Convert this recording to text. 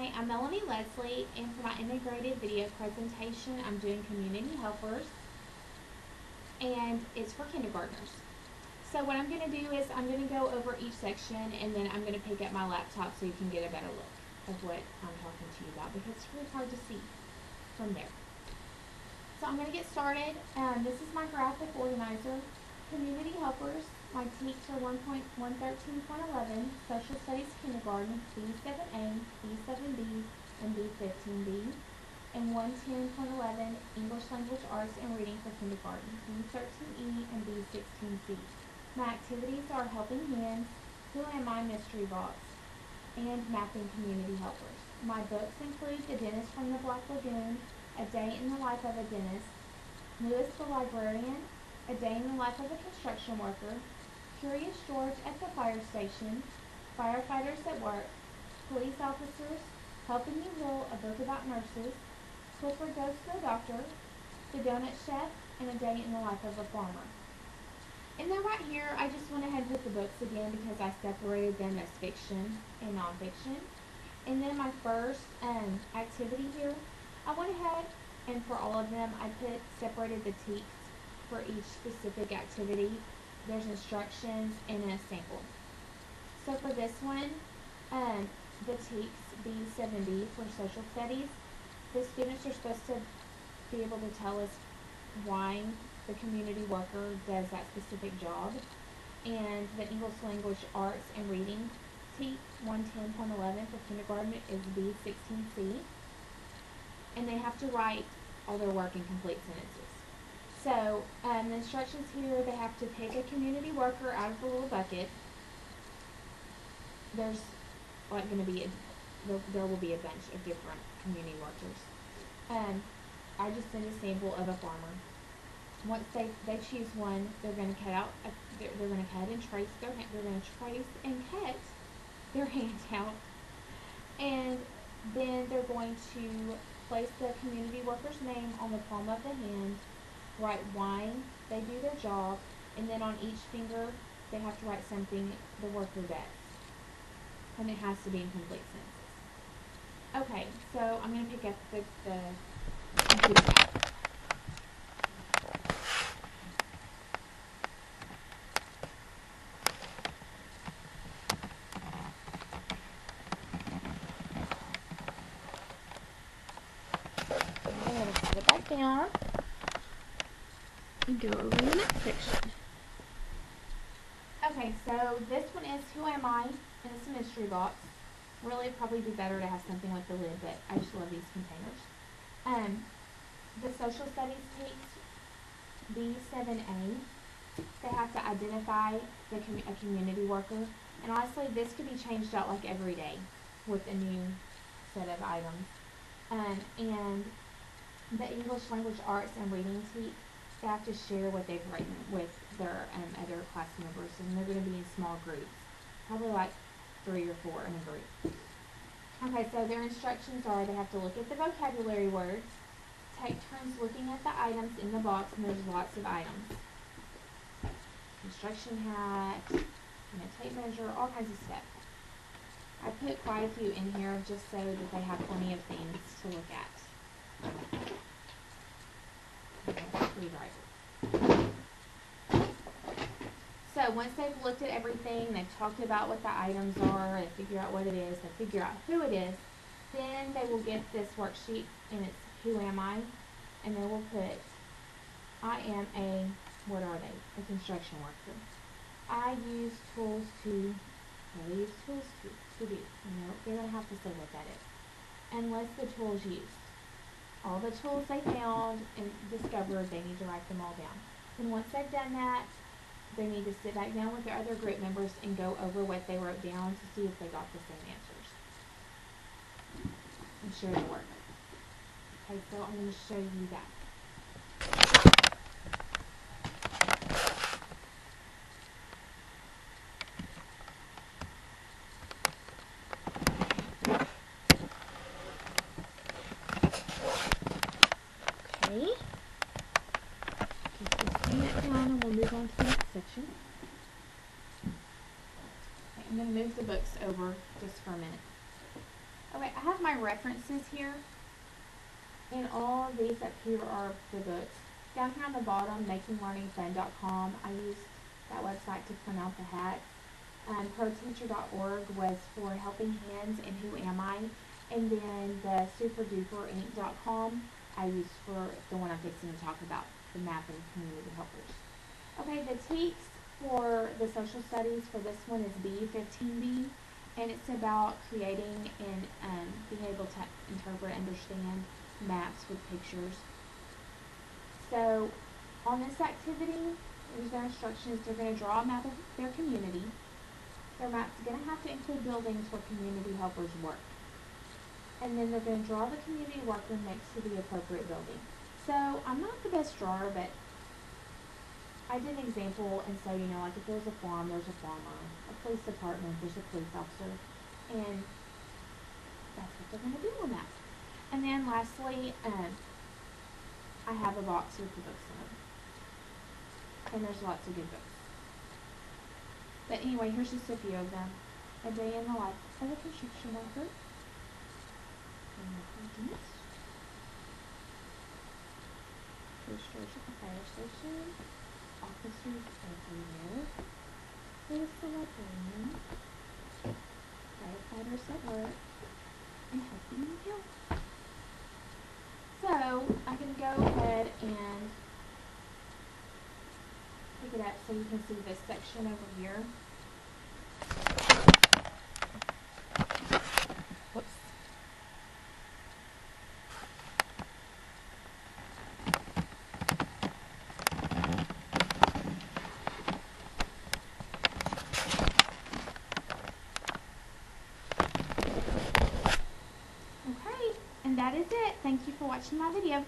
Hi, I'm Melanie Leslie, and for my integrated video presentation, I'm doing Community Helpers, and it's for kindergartners. So what I'm going to do is I'm going to go over each section, and then I'm going to pick up my laptop so you can get a better look of what I'm talking to you about, because it's really hard to see from there. So I'm going to get started. This is my graphic organizer. Community Helpers, my TEKS are 1.113.11, Social Studies Kindergarten, B7A, B7B, and B15B, and 110.11, English Language Arts and Reading for Kindergarten, B13E and B16C. My activities are Helping Hands, Who Am I Mystery Box, and Mapping Community Helpers. My books include The Dentist from the Black Lagoon, A Day in the Life of a Dentist, Lewis the Librarian, A Day in the Life of a Construction Worker, Curious George at the Fire Station, Firefighters at Work, Police Officers, Helping You Heal, a book about nurses, Clifford Goes to the Doctor, The Donut Chef, and A Day in the Life of a Farmer. And then right here, I just went ahead and put the books again because I separated them as fiction and nonfiction. And then my first activity here, I went ahead and for all of them, I separated the TEKS for each specific activity. There's instructions and a sample. So for this one, the TEKS B7B for social studies, the students are supposed to be able to tell us why the community worker does that specific job. And the English Language Arts and Reading TEKS 110.11 for kindergarten is B16C. And they have to write all their work in complete sentences. So the instructions here, they have to pick a community worker out of the little bucket. There's like going to be there will be a bunch of different community workers. I just did a sample of a farmer. Once they choose one, they're going to cut out. They're going to cut and trace their hand. They're going to trace and cut their hand out, and then they're going to place the community worker's name on the palm of the hand, write why they do their job, and then on each finger they have to write something the worker does. And it has to be in complete sentences. Okay, so I'm going to pick up the computer app. I'm going to put it back down and go over to the next section. Okay, so this one is Who Am I? And it's a mystery box. Really, it'd probably be better to have something with the lid, but I just love these containers. The social studies TEKS B7A, they have to identify a community worker. And honestly, this could be changed out like every day with a new set of items. And the English Language Arts and Reading TEKS, they have to share what they've written with their other class members, and they're going to be in small groups, probably like 3 or 4 in a group. Okay, so their instructions are they have to look at the vocabulary words, take turns looking at the items in the box, and there's lots of items. Construction hat, tape measure, all kinds of stuff. I put quite a few in here just so that they have plenty of things to look at. Screwdriver. So once they've looked at everything, they've talked about what the items are, they figure out what it is, they figure out who it is, then they will get this worksheet, and it's Who Am I? And they will put, I am a, what are they? A construction worker. I use tools to, what do I use tools to do? They're going to have to say what that is. And list the tools used. All the tools they found and discovered, they need to write them all down. And once they've done that, they need to sit back down with their other group members and go over what they wrote down to see if they got the same answers. And share the work. Okay, so I'm going to show you that. Okay. Just put that down and we'll move on to the next section. Okay, I'm going to move the books over just for a minute. Okay, I have my references here, and all of these up here are the books. Down here on the bottom, makinglearningfun.com, I used that website to print out the hats. ProTeacher.org was for Helping Hands and Who Am I? And then the SuperDuperInc.com I used for the one I'm fixing to talk about, the Map and Community Helpers. Okay, the TEKS for the social studies for this one is B15B, and it's about creating and being able to interpret, understand maps with pictures. So on this activity, there's their instructions. They're going to draw a map of their community. Their map's going to have to include buildings where community helpers work. And then they're going to draw the community worker next to the appropriate building. So I'm not the best drawer, but I did an example and say, you know, like if there's a farm, there's a farmer. A police department, there's a police officer. And that's what they're going to do on that. And then lastly, I have a box with the books in it. And there's lots of good books. But anyway, here's just a few of them. A day in the life of a construction worker. Posters at the fire station. Officers everywhere. There's the librarian. Firefighters at work. And helping you help. So, I can go ahead and pick it up so you can see this section over here. Whoops. Okay, and that is it. Thank you for watching my video.